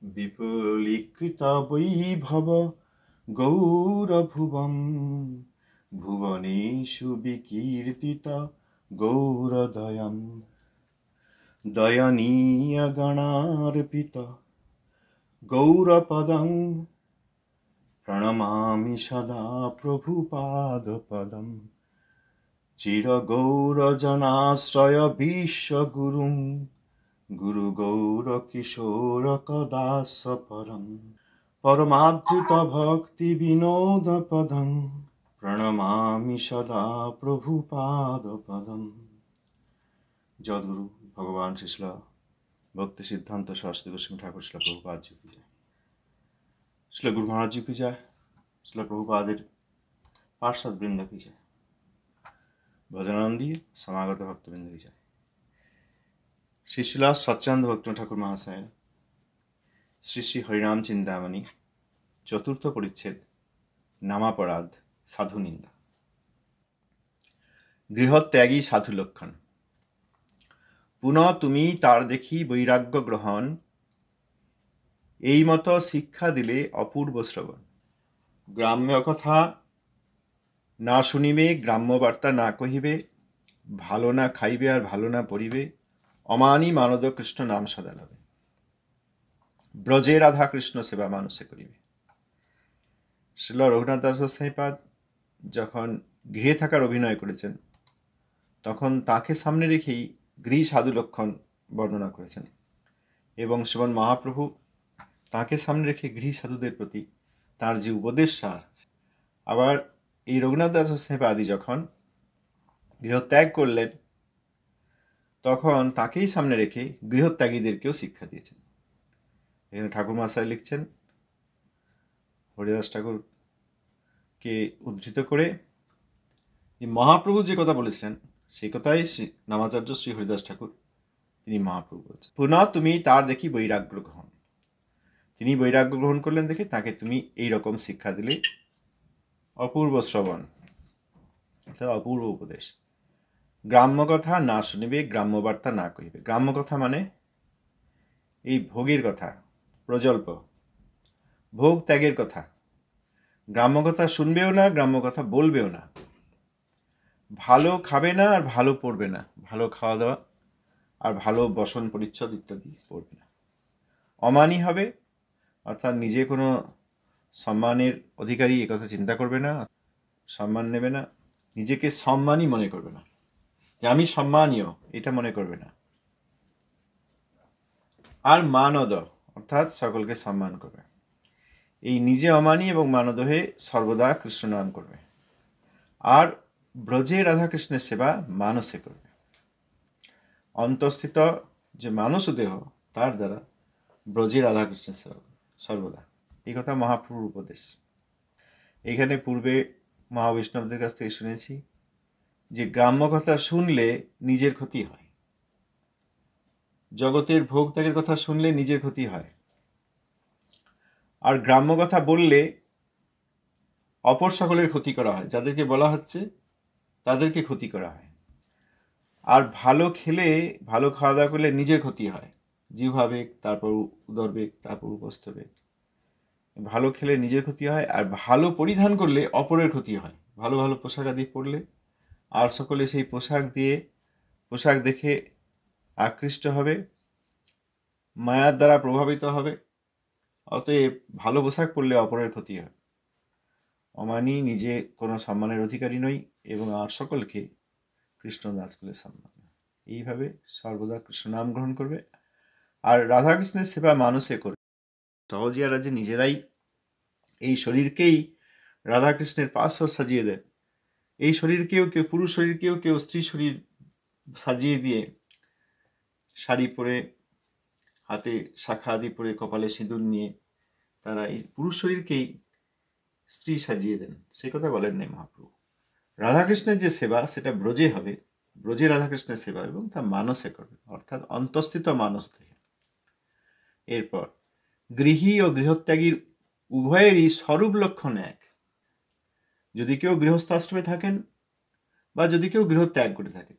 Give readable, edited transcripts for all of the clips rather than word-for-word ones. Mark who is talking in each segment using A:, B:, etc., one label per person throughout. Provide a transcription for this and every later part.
A: विपुलीकृत वैभव गौरभुवं भुवनेषु विकीर्तित गौरदयम् दयनीयगणार्पित गौरपदं प्रणमामि सदा प्रभुपादपदम् चिरगौरजनाश्रय विश्वगुरुं गुरुगौरकिशोरकदास परम् परमाद्भुतभक्तिविनोदपदं प्रणमामि सदा प्रभुपादपदम्। जगद्गुरु भगवान श्रील भक्ति सिद्धांत सरस्वती गोस्वामी ठाकुर श्रील प्रभुपाद जी की जय। श्रील गुरु महाराज जी की जय। श्रील प्रभुपादेर पार्षद वृंद की जय। भजनानंदी समागत भक्तवृंद की जय। श्री श्रील सच्चिदानंद भक्त ठाकुर महाशय श्री श्री हरिनाम चिंतामणि चतुर्थ परिच्छेद नामापराध साधु निंदा। गृहत्यागी साधु लक्षण। पुनः तुमी तार देखी वैराग्य ग्रहण এই মতো শিক্ষা দিলে অপূর্ব শ্রবণ। গ্রাম্য কথা না শুনিবে, গ্রাম্য বার্তা না কহিবে, ভালো না খাইবে আর ভালো না পড়িবে, অমানি মানদ কৃষ্ণ নাম সদা লবে, ব্রজে রাধা কৃষ্ণ সেবা মানুষে করিবে। শ্রীল রঘুনাথ দাস গোস্বামীপাদ যখন গৃহে থাকার অভিনয় করেছেন তখন তাকে সামনে রেখেই গৃহী সাধু লক্ষণ বর্ণনা করেছেন এবং শ্রীমন মহাপ্রভু তাকে সামনে রেখে গৃহী সাধুদের প্রতি তার যে উপদেশ সার। আবার এই রঘুনাথ দাস গোস্বামীপাদি যখন গৃহত্যাগ করলেন তখন তাকেই সামনে রেখে গৃহত্যাগীদেরকেও শিক্ষা দিয়েছেন। এখানে ঠাকুর মহাশয় লিখছেন হরিদাস ঠাকুরকে উদ্ধৃত করে যে মহাপ্রভু যে কথা বলেছিলেন সেই কথাই নামাচার্য শ্রী হরিদাস ঠাকুর তিনি মহাপ্রভু বলছেন। পুনঃ তুমি তার দেখি বৈরাগ্য গ্রহণ। তিনি বৈরাগ্য গ্রহণ করলেন দেখে তাকে তুমি এই রকম শিক্ষা দিলে অপূর্ব শ্রবণ, অপূর্ব উপদেশ। গ্রাম্য কথা না শুনিবে, গ্রাম্য বার্তা না কহিবে। গ্রাম্য কথা মানে এই ভোগের কথা, প্রজল্প ভোগ ত্যাগের কথা। গ্রাম্য কথা শুনবেও না, গ্রাম্য কথা বলবেও না। ভালো খাবে না আর ভালো পড়বে না, ভালো খাওয়া দাওয়া আর ভালো বসন পরিচ্ছদ ইত্যাদি পড়বে না। অমানি হবে, অর্থাৎ নিজে কোনো সম্মানের অধিকারী একথা চিন্তা করবে না, সম্মান নেবে না, নিজেকে সম্মানী মনে করবে না, যে আমি সম্মানীয় এটা মনে করবে না। আর মানদ অর্থাৎ সকলকে সম্মান করবে। এই নিজে অমানি এবং মানদ হয়ে সর্বদা কৃষ্ণ নাম করবে। আর ব্রজে রাধাকৃষ্ণের সেবা মানসে করবে। অন্তঃস্থিত যে মানস দেহ তার দ্বারা ব্রজে রাধাকৃষ্ণের সেবা করবে সর্বদা। এই কথা মহাপ্রভুর উপদেশ। এখানে পূর্বে মহাবৈষ্ণবদের কাছ থেকে শুনেছি যে গ্রাম্য কথা শুনলে নিজের ক্ষতি হয়, জগতের ভোগ ত্যাগের কথা শুনলে নিজের ক্ষতি হয়, আর গ্রাম্য কথা বললে অপর সকলের ক্ষতি করা হয়, যাদেরকে বলা হচ্ছে তাদেরকে ক্ষতি করা হয়। আর ভালো খেলে, ভালো খাওয়া দাওয়া করলে নিজের ক্ষতি হয়, জিহ্বাবেগ, তারপর উদরবেগ, তারপর উপস্থবেগ। ভালো খেলে নিজের ক্ষতি হয়, আর ভালো পরিধান করলে অপরের ক্ষতি হয়। ভালো ভালো পোশাক আদি পরলে আর সকলে সেই পোশাক দেখে আকৃষ্ট হবে, মায়ার দ্বারা প্রভাবিত হবে। অতএব ভালো পোশাক পরলে অপরের ক্ষতি হয়। অমানি নিজে কোনো সম্মানের অধিকারী নই এবং আর সকলকে কৃষ্ণদাস বলে সম্মান। এইভাবে সর্বদা কৃষ্ণ নাম গ্রহণ করবে আর রাধাকৃষ্ণের সেবা মানুষে করবে। সহজিয়ারা যে নিজেরাই এই শরীরকেই রাধাকৃষ্ণের পার্শ্বদ সাজিয়ে দেন, এই শরীরকেও কেউ পুরুষ শরীরকেও কেউ স্ত্রী শরীর সাজিয়ে দিয়ে শাড়ি পরে, হাতে শাখা আদি পরে, কপালে সিঁদুর নিয়ে তারা এই পুরুষ শরীরকেই স্ত্রী সাজিয়ে দেন, সে কথা বলেন নাই মহাপ্রভু। রাধাকৃষ্ণের যে সেবা সেটা ব্রজে হবে, ব্রজে রাধাকৃষ্ণের সেবা এবং তা মানসে করবে, অর্থাৎ অন্তঃস্থিত মানস থেকে। এরপর গৃহী ও গৃহত্যাগীর উভয়েরই স্বরূপ লক্ষণ এক। যদি কেউ গৃহস্থাশ্রমে থাকেন বা যদি কেউ গৃহত্যাগ করে থাকেন,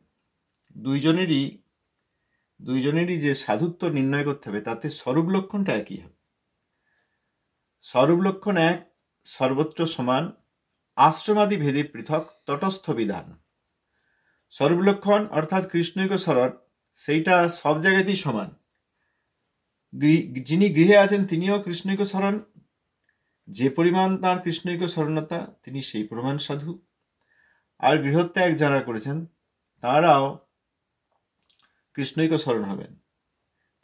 A: দুইজনেরই যে সাধুত্ব নির্ণয় করতে হবে তাতে স্বরূপ লক্ষণটা একই হবে। স্বরূপ লক্ষণ এক, সর্বত্র সমান, আশ্রমাদি ভেদে পৃথক, তটস্থ বিধান। স্বরূপ লক্ষণ অর্থাৎ কৃষ্ণৈক স্মরণ, সেইটা সব জায়গাতেই সমান। যিনি গৃহে আছেন তিনিও কৃষ্ণৈক স্মরণ, যে পরিমাণ তাঁর কৃষ্ণৈক স্মরণতা তিনি সেই পরিমাণ সাধু। আর গৃহত্যাগ যারা করেছেন তারাও কৃষ্ণৈক স্মরণ হবেন,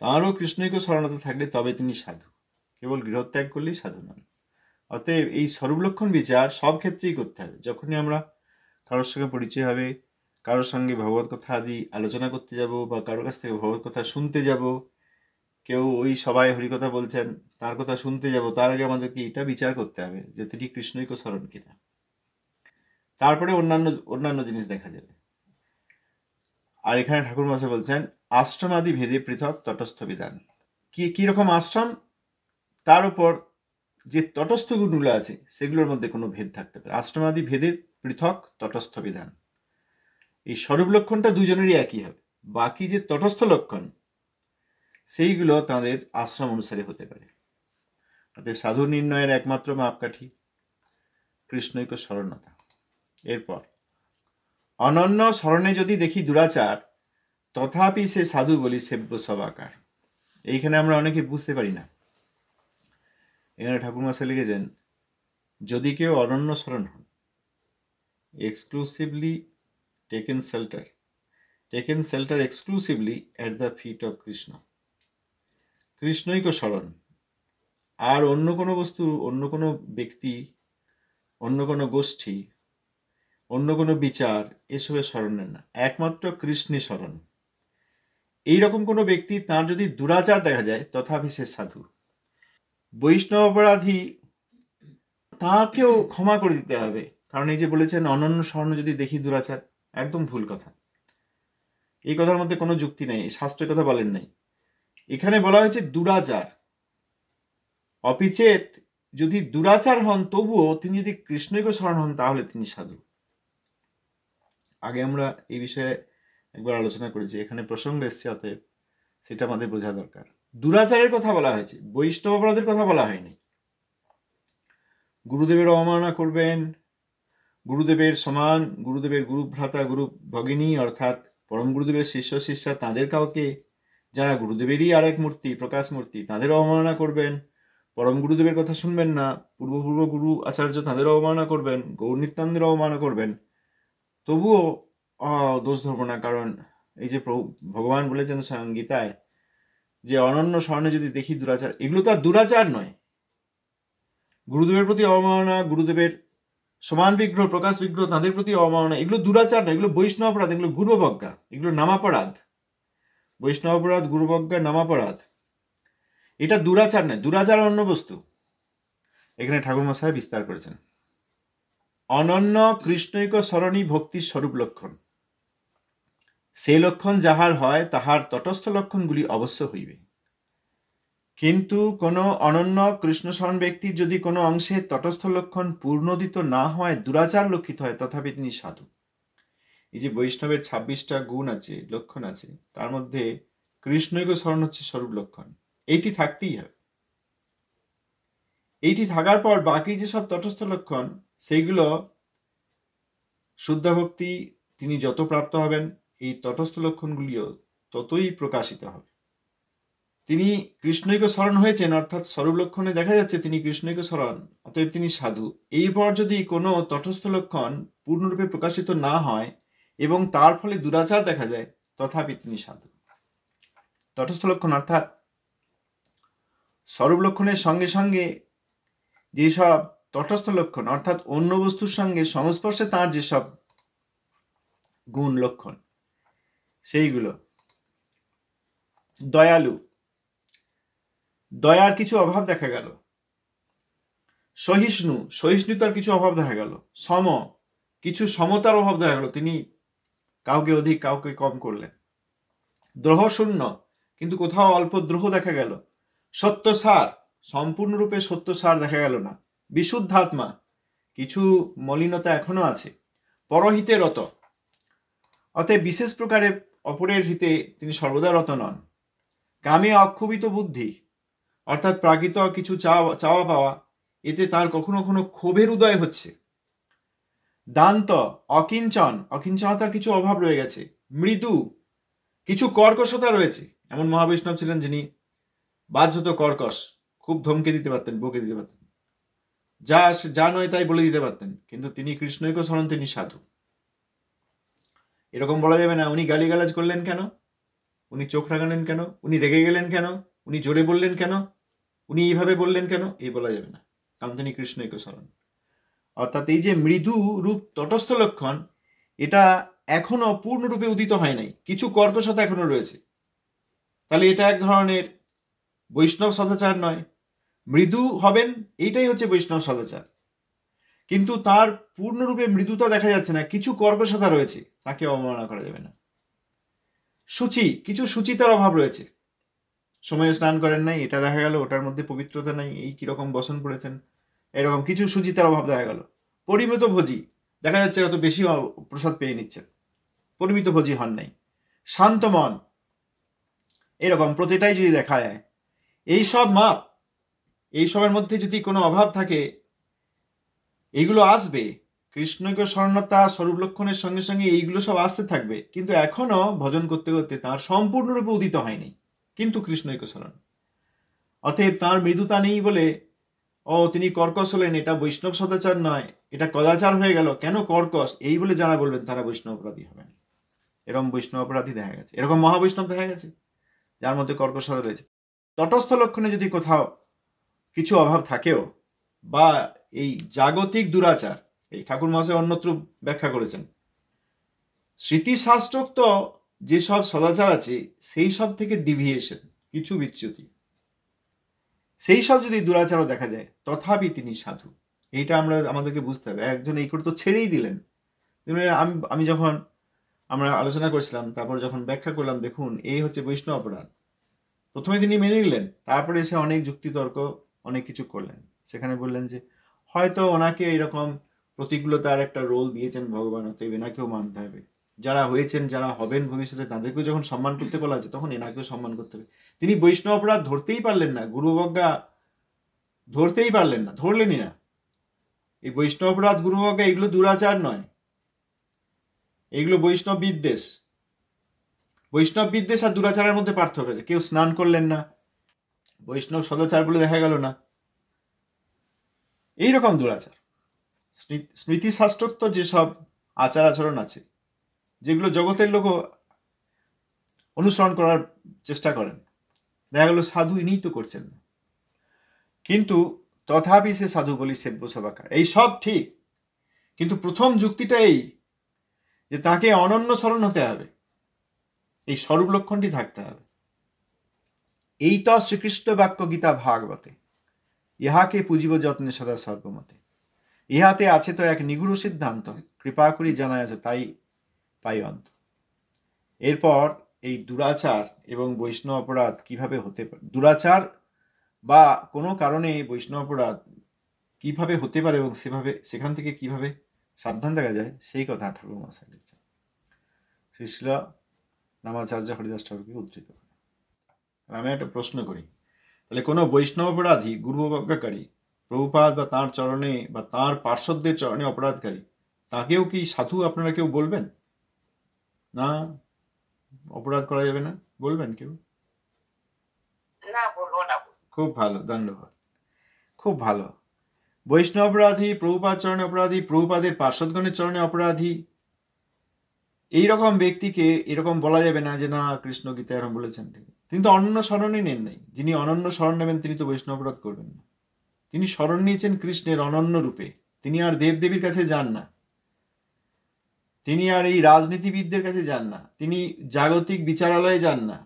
A: তাঁরও কৃষ্ণৈক স্মরণতা থাকলে তবে তিনি সাধু, কেবল গৃহত্যাগ করলেই সাধু নন। অতএব এই স্বরূপ লক্ষণ বিচার সব ক্ষেত্রেই করতে হবে। যখনই আমরা কারোর সঙ্গে পরিচয় হবে, কারোর সঙ্গে ভগবত কথা আদি আলোচনা করতে যাব, বা কারোর কাছ থেকে ভগবত কথা শুনতে যাব, কেউ ওই সবাই হরিকথা বলছেন তার কথা শুনতে যাব, তার আগে আমাদেরকে এটা বিচার করতে হবে যে তিনি কৃষ্ণৈক স্মরণ কিনা। তারপরে অন্যান্য জিনিস দেখা যাবে। আর এখানে ঠাকুর মশাই বলছেন আশ্রমাদি ভেদে পৃথক, তটস্থ বিধান। কি রকম আশ্রম, তার উপর যে তটস্থ গুণগুলো আছে সেগুলোর মধ্যে কোনো ভেদ থাকতে পারে। আশ্রমাদি ভেদে পৃথক, তটস্থ বিধান। এই স্বরূপ লক্ষণটা দুজনেরই একই হবে, বাকি যে তটস্থ লক্ষণ সেইগুলো তাদের আশ্রম অনুসারে হতে পারে। অর্থাৎ সাধু নির্ণয়ের একমাত্র মাপকাঠি কৃষ্ণৈক স্মরণতা। এরপর অনন্য স্মরণে যদি দেখি দুরাচার, তথাপি সে সাধু বলি সেব্য সবাকার। এইখানে আমরা অনেকে বুঝতে পারি না। এখানে ঠাকুরমশাই লিখেছেন যদি কেউ অনন্য স্মরণ হন, exclusively taken shelter exclusively at the feet of Krishna. কৃষ্ণৈক স্মরণ, আর অন্য কোনো বস্তু, অন্য কোনো ব্যক্তি, অন্য কোনো গোষ্ঠী, অন্য কোনো বিচার এসবের স্মরণ নেন না, একমাত্র কৃষ্ণে স্মরণ। এইরকম কোনো ব্যক্তি তার যদি দুরাচার দেখা যায় তথাপি সে সাধু। বৈষ্ণব অপরাধী তাকেও ক্ষমা করে দিতে হবে, কারণ এই যে বলেছেন অনন্য স্মরণ যদি দেখি দুরাচার, একদম ভুল কথা। এই কথার মধ্যে কোনো যুক্তি নেই, শাস্ত্রের কথা বলেন নাই। এখানে বলা হয়েছে দুরাচার, অপিচেত যদি দুরাচার হন তবুও তিনি যদি কৃষ্ণৈক স্মরণ হন তাহলে তিনি সাধু। আগে আমরা এই বিষয়ে একবার আলোচনা করেছি, এখানে প্রসঙ্গ এসছে, অতএব সেটা আমাদের বোঝা দরকার। দুরাচারের কথা বলা হয়েছে, বৈষ্ণব অপরাধের কথা বলা হয়নি। গুরুদেবের অবমাননা করবেন, গুরুদেবের সমান, গুরুদেবের গুরু ভ্রাতা গুরু ভগিনী অর্থাৎ পরম গুরুদেবের শিষ্য শিষ্যা তাদের কাউকে, যারা গুরুদেবেরই আরেক মূর্তি, প্রকাশ মূর্তি, তাদের অবমাননা করবেন। পরম গুরুদেবের কথা শুনবেন না, পূর্ব গুরু আচার্য তাদের অবমাননা করবেন, গৌর নিত্যানন্দের অবমাননা করবেন, তবুও দোষ ধরবো না। কারণ এই যে ভগবান বলেছেন স্বয়ং গীতায় যে অনন্য স্মরণে যদি দেখি দুরাচার, এগুলো তো আর দুরাচার নয়। গুরুদেবের প্রতি অবমাননা, গুরুদেবের সমান বিগ্রহ, প্রকাশ বিগ্রহ, তাদের প্রতি অবমাননা, এগুলো দুরাচার নয়, এগুলো বৈষ্ণব অপরাধ, এগুলো গুরুবজ্ঞা, এগুলো নামাপরাধ। বৈষ্ণব অপরাধ, গুরুবজ্ঞা, নামাপরাধ, এটা দুরাচার নয়। দুরাচার অন্য বস্তু। এখানে ঠাকুর মশাই বিস্তার করেছেন। অনন্য কৃষ্ণৈক স্মরণী ভক্তির স্বরূপ লক্ষণ, সেই লক্ষণ যাহার হয় তাহার তটস্থ লক্ষণগুলি অবশ্য হইবে। কিন্তু কোনো অনন্য কৃষ্ণ স্মরণ ব্যক্তির যদি কোনো অংশে তটস্থ লক্ষণ পূর্ণোদিত না হয়, দুরাচার লক্ষিত হয়, তথাপি তিনি সাধু। এই যে বৈষ্ণবের 26টা গুণ আছে, লক্ষণ আছে, তার মধ্যে কৃষ্ণৈক স্মরণ হচ্ছে স্বরূপ লক্ষণ। এইটি থাকতেই হবে। এইটি থাকার পর বাকি যেসব তটস্থ লক্ষণ, সেইগুলো শুদ্ধ ভক্তি তিনি যত প্রাপ্ত হবেন, এই তটস্থ লক্ষণগুলিও ততই প্রকাশিত হবে। তিনি কৃষ্ণৈক স্মরণ হয়েছেন, অর্থাৎ স্বরূপ লক্ষণে দেখা যাচ্ছে তিনি কৃষ্ণৈক স্মরণ, অতএব তিনি সাধু। এরপর যদি কোনো তটস্থ লক্ষণ পূর্ণরূপে প্রকাশিত না হয় এবং তার ফলে দুরাচার দেখা যায়, তথাপি তিনি সাধু। তটস্থ লক্ষণ অর্থাৎ স্বরূপ লক্ষণের সঙ্গে সঙ্গে যেসব তটস্থ লক্ষণ, অর্থাৎ অন্য বস্তুর সঙ্গে সংস্পর্শে তার যেসব গুণ লক্ষণ, সেইগুলো দয়ালু, দয়ার কিছু অভাব দেখা গেল। সহিষ্ণু, সহিষ্ণুতার কিছু অভাব দেখা গেল। সম, কিছু সমতার অভাব দেখা গেল, তিনি কাউকে অধিক কাউকে কম করলেন। দ্রোহশূন্য, কিন্তু কোথাও অল্প দ্রোহ দেখা গেল। সত্যসার, সম্পূর্ণরূপে সত্যসার দেখা গেল না। বিশুদ্ধাত্মা, কিছু মলিনতা এখনো আছে। পরহিতে রত, অতএব বিশেষ প্রকারে অপরের হিতে তিনি সর্বদা রত নন। কামে অক্ষোভিত বুদ্ধি, অর্থাৎ প্রাকৃত কিছু চাওয়া পাওয়া এতে তার কখনো কখনো ক্ষোভের উদয় হচ্ছে। দান্ত, অকিঞ্চন, অকিঞ্চনতার কিছু অভাব রয়ে গেছে। মৃদু, কিছু কর্কশতা রয়েছে। এমন মহাবৈষ্ণব ছিলেন যিনি বাধ্যত কর্কশ, খুব ধমকে দিতে পারতেন, বকে দিতে পারতেন, যা নয় তাই বলে দিতে পারতেন, কিন্তু তিনি কৃষ্ণৈক শরণ, তিনি সাধু। এরকম বলা যাবে না উনি গালিগালাজ করলেন কেন, উনি চোখ রাগালেন কেন, উনি রেগে গেলেন কেন, উনি জোরে বললেন কেন, উনি এইভাবে বললেন কেন, এই বলা যাবে না, কারণ তিনি কৃষ্ণৈক শরণ। অর্থাৎ এই যে মৃদু রূপ তটস্থ লক্ষণ, এটা এখনো পূর্ণরূপে উদিত হয় নাই, কিছু কর্কশতা এখনো রয়েছে। তাহলে এটা এক ধরনের বৈষ্ণব সদাচার নয়। মৃদু হবেন, এইটাই হচ্ছে বৈষ্ণব সদাচার, কিন্তু তার পূর্ণরূপে মৃদুতা দেখা যাচ্ছে না, কিছু কর্কশতা রয়েছে, তাকে অবমাননা করা যাবে না। সূচি, কিছু সুচিতার অভাব রয়েছে, সময়ে স্নান করেন নাই, এটা দেখা গেল, ওটার মধ্যে পবিত্রতা নাই, এই কিরকম বসন পড়েছেন, এরকম কিছু সুচিতার অভাব দেখা গেল। পরিমিত ভোজি, দেখা যাচ্ছে অত বেশি প্রসাদ পেয়ে নিচ্ছেন, পরিমিত ভোজি হন নাই। শান্ত মন, এরকম প্রতিটাই যদি দেখা যায়, এইসব মাপ, এইসবের মধ্যে যদি কোনো অভাব থাকে, এইগুলো আসবে। কৃষ্ণৈক স্বর্ণতা স্বরূপ লক্ষণের সঙ্গে সঙ্গে এইগুলো সব আসতে থাকবে, কিন্তু এখনো ভজন করতে করতে তার সম্পূর্ণরূপে উদিত হয়নি, কিন্তু কৃষ্ণৈক স্মরণ। অতএব তার মৃদুতা নেই বলে তিনি কর্কশ হলেন, এটা বৈষ্ণব সদাচার নয়, এটা কদাচার হয়ে গেল। কেন কর্কশ, এই বলে যারা বলবেন তারা বৈষ্ণব অপরাধী হবেন। এরকম বৈষ্ণব অপরাধী দেখা গেছে, এরকম মহাবৈষ্ণব দেখা গেছে যার মধ্যে কর্কশতা রয়েছে। তটস্থ লক্ষণে যদি কোথাও কিছু অভাব থাকেও, বা এই জাগতিক দুরাচার, এই ঠাকুর মহাশয় অন্যত্র ব্যাখ্যা করেছেন, স্মৃতিশাস্ত্রোক্ত যেসব সদাচার আছে সেই সব থেকে ডিভিয়েশন, কিছু বিচ্যুতি, সেই সব যদি দুরাচারও দেখা যায়, তথাপি তিনি সাধু। এইটা আমাদেরকে বুঝতে হবে। একজন এই করে তো ছেড়েই দিলেন। আমি যখন আমরা আলোচনা করছিলাম, তারপর যখন ব্যাখ্যা করলাম, দেখুন এই হচ্ছে বৈষ্ণব অপরাধ, প্রথমে তিনি মেনে নিলেন, তারপরে এসে অনেক যুক্তিতর্ক, অনেক কিছু করলেন। সেখানে বললেন যে হয়তো ওনাকে এরকম প্রতিকূলতার একটা রোল দিয়েছেন ভগবান, অতএব এনাকেও মানতে হবে। যারা হয়েছেন, যারা হবেন ভবিষ্যতে, তাদেরকেও যখন সম্মান করতে বলা আছে, তখন এনাকেও সম্মান করতে হবে। তিনি বৈষ্ণব অপরাধ ধরতেই পারলেন না, গুরুবজ্ঞা ধরতেই পারলেন না, ধরলেনই না। এই বৈষ্ণব অপরাধ, গুরুবজ্ঞা, এগুলো দুরাচার নয়, এগুলো বৈষ্ণব বিদ্বেষ। বৈষ্ণব বিদ্বেষ আর দুরাচারের মধ্যে পার্থক্য আছে। কেউ স্নান করলেন না, বৈষ্ণব সদাচার বলে দেখা গেল না, এইরকম দুরাচার। স্মৃতিশাস্ত্রোক্ত যেসব আচার আচরণ আছে, যেগুলো জগতের লোক অনুসরণ করার চেষ্টা করেন, দেখা গেল সাধু ইনিই তো করছেন না, কিন্তু তথাপি সে সাধু বলি সেব্য সবাকার। এই সব ঠিক, কিন্তু প্রথম যুক্তিটা এই যে তাকে অনন্য স্মরণ হতে হবে, এই স্বরূপ লক্ষণটি থাকতে হবে। এই তো শ্রীকৃষ্ণ বাক্য গীতা ভাগবতে, ইহাকে পুজিব যত্নে সদা সর্বমতে। ইহাতে আছে তো এক নিগুড় সিদ্ধান্ত, কৃপা করি জানায় তাই পাই অন্ত। এরপর এই দুরাচার এবং বৈষ্ণব অপরাধ কিভাবে হতে পারে, দুরাচার বা কোনো কারণে বৈষ্ণব অপরাধ কিভাবে হতে পারে এবং সেখান থেকে কিভাবে সাবধান থাকা যায়, সেই কথা ঠাকুর মশাই লিখছেন। শ্রী শ্রীল রামাচার্য হরিদাস ঠাকুরকে উদ্ধৃত করে। আমি একটা প্রশ্ন করি, তাহলে কোনো বৈষ্ণব অপরাধী, গুরুবজ্ঞাকারী, প্রভুপাদ বা তাঁর চরণে বা তাঁর পার্শ্বদের চরণে অপরাধকারী, তাকেও কি সাধু আপনারা কেউ বলবেন? না, অপরাধ করা যাবে না, বলবেন কেউ? খুব ভালো, ধন্যবাদ, খুব ভালো। বৈষ্ণব অপরাধী, প্রভুপাদ চরণে অপরাধী, প্রভুপাদের পার্শ্বদগণের চরণে অপরাধী, এইরকম ব্যক্তিকে এরকম বলা যাবে না যে না কৃষ্ণ গীতা এরকম বলেছেন। তিনি তো অনন্য শরণই নেন নাই। যিনি অনন্য শরণ নেবেন তিনি তো বৈষ্ণব অপরাধ করবেন না। তিনি শরণ নিয়েছেন কৃষ্ণের অনন্য রূপে। তিনি আর দেবদেবীর কাছে যান না, তিনি আর এই রাজনীতিবিদদের কাছে যান না, তিনি জাগতিক বিচারালয়ে যান না,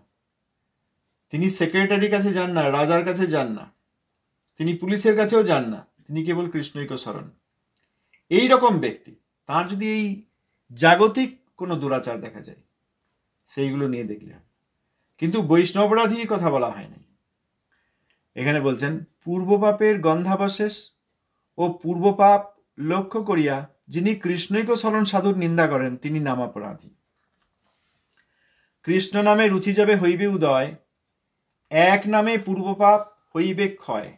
A: তিনি সেক্রেটারির কাছে যান না, রাজার কাছে যান না, তিনি পুলিশের কাছেও যান না, তিনি কেবল কৃষ্ণৈক শরণ। এইরকম ব্যক্তি, তার যদি এই জাগতিক কোনো দুরাচার দেখা যায়, সেইগুলো নিয়ে দেখলে হবে, কিন্তু বৈষ্ণব অপরাধীর কথা বলা হয় নাই। এখানে বলছেন পূর্বপাপের গন্ধাবশেষ ও পূর্বপাপ লক্ষ্য করিয়া যিনি কৃষ্ণৈক শরণ সাধুর নিন্দা করেন, তিনি নামাপরাধী। কৃষ্ণ নামে রুচি যাবে হইবে উদয়, এক নামে পূর্বপাপ হইবে ক্ষয়।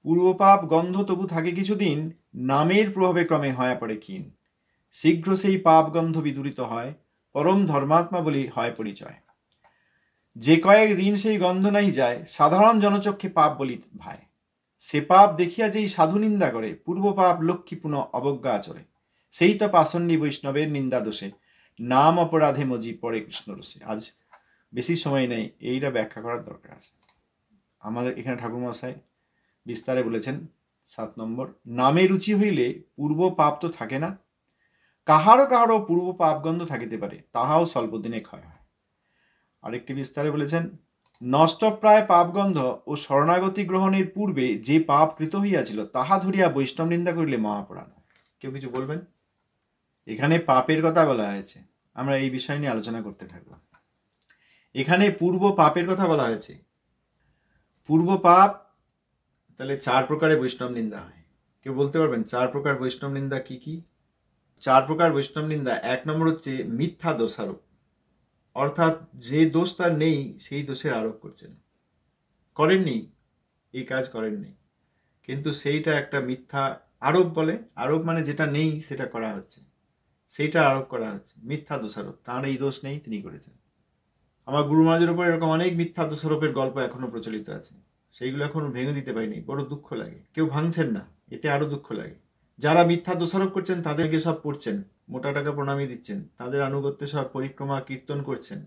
A: পূর্বপাপ গন্ধ তবু থাকে কিছুদিন, নামের প্রভাবে ক্রমে হয়ে পড়ে ক্ষীণ। শীঘ্র সেই পাপ গন্ধ বিদূরিত হয়, পরম ধর্মাত্মা বলি হয় পরিচয়। যে কয়েক দিন সেই গন্ধ নাই যায়, সাধারণ জনচক্ষে পাপ বলি ভাই। সে পাপ দেখিয়া যেই সাধু নিন্দা করে, পূর্ব পাপ লক্ষ্মী পুনঃ অবজ্ঞা আচরে। সেই তো পাষণ্ডী বৈষ্ণবের নিন্দা দোষে, নাম অপরাধে মজি পড়ে কৃষ্ণ রসে। আজ বেশি সময় নেই, এইটা ব্যাখ্যা করার দরকার আছে। আমাদের এখানে ঠাকুরমশাই বিস্তারে বলেছেন 7 নম্বর, নামে রুচি হইলে পূর্ব পাপ তো থাকে না, কাহারও কাহারও পূর্ব পাপ গন্ধ থাকিতে পারে, তাহাও স্বল্পদিনে ক্ষয় হয়। আরেকটি বিস্তারে বলেছেন, নষ্টপ্রায় পাপগন্ধ ও শরণাগতি গ্রহণের পূর্বে যে পাপ কৃত হইয়াছিল, তাহা ধরিয়া বৈষ্ণব নিন্দা করিলে মহাপরাধ। কেউ কিছু বলবেন? এখানে পাপের কথা বলা হয়েছে, আমরা এই বিষয় নিয়ে আলোচনা করতে থাকবো। এখানে পূর্ব পাপের কথা বলা হয়েছে। পূর্ব পাপ, তাহলে 4 প্রকারে বৈষ্ণব নিন্দা হয়। কেউ বলতে পারবেন 4 প্রকার বৈষ্ণব নিন্দা কি কি? 4 প্রকার বৈষ্ণব নিন্দা। 1 নম্বর হচ্ছে মিথ্যা দোষারোপ, অর্থাৎ যে দোষ তার নেই সেই দোষের আরোপ করছেন। করেননি, এই কাজ করেননি, কিন্তু সেইটা একটা মিথ্যা আরোপ বলে। আরোপ মানে যেটা নেই সেটা করা হচ্ছে, সেইটা আরোপ করা হচ্ছে, মিথ্যা দোষারোপ। তার এই দোষ নেই, তিনি করেছেন। আমার গুরু মহারাজের উপর এরকম অনেক মিথ্যা দোষারোপের গল্প এখনো প্রচলিত আছে, সেইগুলো এখনো ভেঙে দিতে পারিনি, বড় দুঃখ লাগে। কেউ ভাঙছেন না, এতে আরো দুঃখ লাগে। যারা মিথ্যা দোষারোপ করছেন তাদেরকে সব পড়ছেন, মোটা টাকা প্রণামী দিচ্ছেন, তাদের আনুগত্যে সব পরিক্রমা কীর্তন করছেন,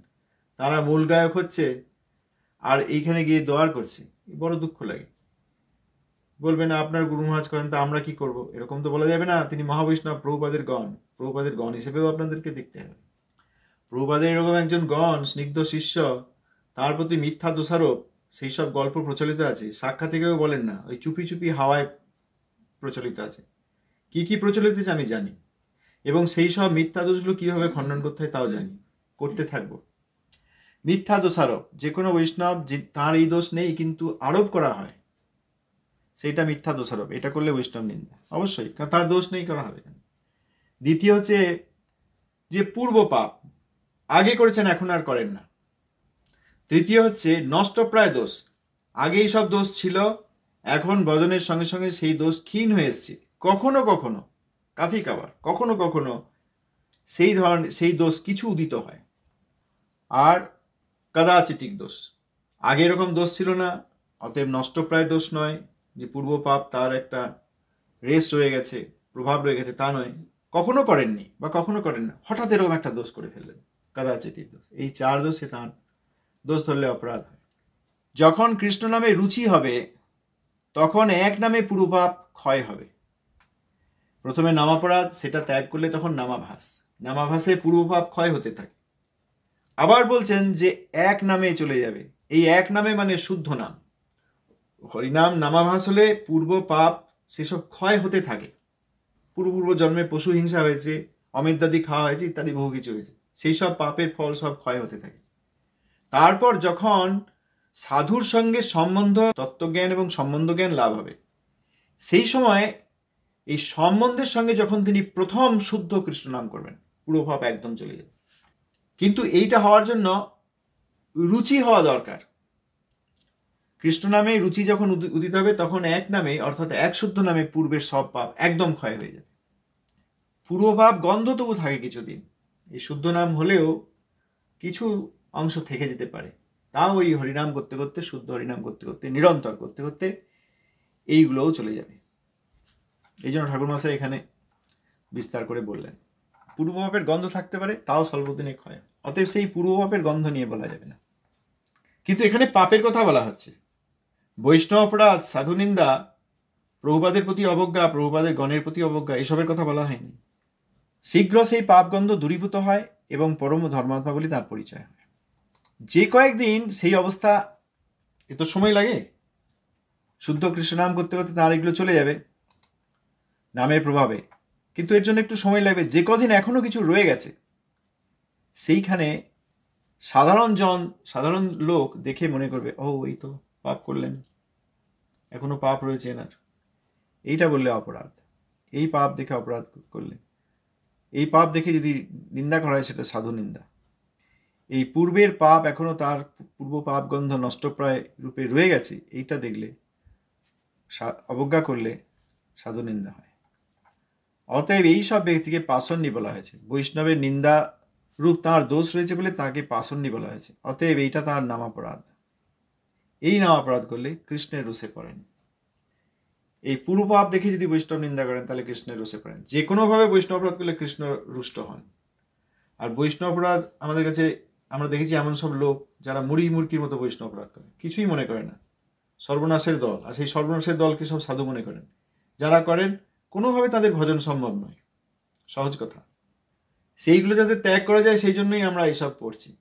A: তারা মূল গায়ক হচ্ছে, আর এইখানে গিয়ে দোয়ার করছে, বড় দুঃখ লাগে। বলবে না আপনার গুরু মহারাজ করেন, তা আমরা কি করব? এরকম তো বলা যাবে না। তিনি মহাবৈষ্ণব, প্রভুপাদের গণ, প্রভুপাদের গণ হিসেবেও আপনাদেরকে দেখতে হবে। প্রভুপাদের এরকম একজন গণ, স্নিগ্ধ শিষ্য, তার প্রতি মিথ্যা দোষারোপ, সেই সব গল্প প্রচলিত আছে। সাক্ষাৎ থেকেও বলেন না, ওই চুপি চুপি হাওয়ায় প্রচলিত আছে। কি কি প্রচলিত আছে আমি জানি, এবং সেই সব মিথ্যা দোষগুলো কিভাবে খণ্ডন করতে হয় তাও জানি, করতে থাকবো। মিথ্যা দোষারোপ, যে কোনো বৈষ্ণব তার এই দোষ নেই কিন্তু আরোপ করা হয়, সেইটা মিথ্যা দোষারোপ। এটা করলে বৈষ্ণব নিন্দা অবশ্যই, কারণ তার দোষ নেই, করা হবে। দ্বিতীয় হচ্ছে যে পূর্ব পাপ, আগে করেছেন এখন আর করেন না। তৃতীয় হচ্ছে নষ্টপ্রায় দোষ, আগে এই সব দোষ ছিল, এখন বদনের সঙ্গে সঙ্গে সেই দোষ ক্ষীণ হয়ে এসছে। কখনো কখনো কাফি কাবার, কখনো কখনো সেই দোষ কিছু উদিত হয়। আর কদাচিতিক দোষ, আগে এরকম দোষ ছিল না, অতএব নষ্টপ্রায় দোষ নয়, যে পূর্ব পাপ তার একটা রেস রয়ে গেছে, প্রভাব রয়ে গেছে, তা নয়। কখনো করেননি বা কখনো করেন না, হঠাৎ এরকম একটা দোষ করে ফেললেন, কদাচিতিক দোষ। এই 4 দোষে তাঁর দোষ ধরলে অপরাধ হয়। যখন কৃষ্ণ নামে রুচি হবে, তখন এক নামে পূর্বপাপ ক্ষয় হবে। প্রথমে নামাপরাধ, সেটা ত্যাগ করলে তখন নামাভাস, নামাভাসে পূর্বপাপ ক্ষয় হতে থাকে। আবার বলছেন যে এক নামে চলে যাবে। এই এক নামে মানে শুদ্ধ নাম, হরিনাম নামাভাস হলে পূর্ব পাপ সেসব ক্ষয় হতে থাকে। পূর্ব জন্মে পশু হিংসা হয়েছে, অমিত্যাদি খাওয়া হয়েছে, ইত্যাদি বহু কিছু হয়েছে, সেই সব পাপের ফল সব ক্ষয় হতে থাকে। তারপর যখন সাধুর সঙ্গে সম্বন্ধ, তত্ত্বজ্ঞান এবং সম্বন্ধ জ্ঞান লাভ হবে, সেই সময় এই সম্বন্ধের সঙ্গে যখন তিনি প্রথম শুদ্ধ কৃষ্ণ নাম করবেন, পূর্বভাব একদম চলে যাবে। কিন্তু এইটা হওয়ার জন্য রুচি হওয়া দরকার। কৃষ্ণ নামে রুচি যখন উদিত হবে, তখন এক নামে, অর্থাৎ এক শুদ্ধ নামে পূর্বের সব পাপ একদম ক্ষয় হয়ে যাবে। পূর্বভাব গন্ধ তবু থাকে কিছুদিন, এই শুদ্ধ নাম হলেও কিছু অংশ থেকে যেতে পারে, তাও ওই হরিনাম করতে করতে, শুদ্ধ হরিনাম করতে করতে, নিরন্তর করতে করতে এইগুলোও চলে যাবে। এই জন্য ঠাকুরমশাই এখানে বিস্তার করে বললেন, পূর্বভাবের গন্ধ থাকতে পারে, তাও স্বল্পদিনে ক্ষয়। অতএব সেই পূর্বভাবের গন্ধ নিয়ে বলা যাবে না। কিন্তু এখানে পাপের কথা বলা হচ্ছে, বৈষ্ণব অপরাধ, সাধু নিন্দা, প্রভুপাদের প্রতি অবজ্ঞা, প্রভুপাদের গণের প্রতি অবজ্ঞা, এসবের কথা বলা হয়নি। শীঘ্র সেই পাপগন্ধ দূরীভূত হয় এবং পরম ধর্মাত্মা বলে তার পরিচয় হয়। যে কয়েকদিন সেই অবস্থা, এত সময় লাগে, শুদ্ধ কৃষ্ণ নাম করতে করতে তার এগুলো চলে যাবে নামের প্রভাবে, কিন্তু এর জন্য একটু সময় লাগবে। যে কদিন এখনো কিছু রয়ে গেছে, সেইখানে সাধারণ লোক দেখে মনে করবে, ও এই তো পাপ করলেন, এখনো পাপ রয়েছে এনার, এইটা বললে অপরাধ। এই পাপ দেখে অপরাধ করলে, এই পাপ দেখে যদি নিন্দা করা হয়, সেটা সাধু নিন্দা। এই পূর্বের পাপ এখনো তার পূর্ব পাপ গন্ধ নষ্টপ্রায় রূপে রয়ে গেছে, এইটা দেখলে অবজ্ঞা করলে সাধু নিন্দা হয়। অতএব এই সব ব্যক্তিকে পাষণ্যী বলা হয়েছে। বৈষ্ণবের নিন্দা রূপ তাঁর দোষ রয়েছে বলে তাকে পাষণ্যী বলা হয়েছে। অতএব এইটা তাঁর নামাপরাধ। এই নামাপরাধ করলে কৃষ্ণের রোষে পড়েন। এই পূর্বপাপ দেখে যদি বৈষ্ণব নিন্দা করেন তাহলে কৃষ্ণের রোষে পড়েন। যে কোনোভাবে বৈষ্ণব অপরাধ করলে কৃষ্ণ রুষ্ট হন। আর বৈষ্ণব অপরাধ আমাদের কাছে আমরা দেখেছি এমন সব লোক যারা মুড়ি মুরকির মতো বৈষ্ণব অপরাধ করে, কিছুই মনে করে না, সর্বনাশের দল। আর সেই সর্বনাশের দলকে সব সাধু মনে করেন। যারা করেন কোনোভাবে তাদের ভজন সম্ভব নয়, সহজ কথা। সেইগুলো যাতে ত্যাগ করা যায় সেই জন্যই আমরা এইসব পড়ছি।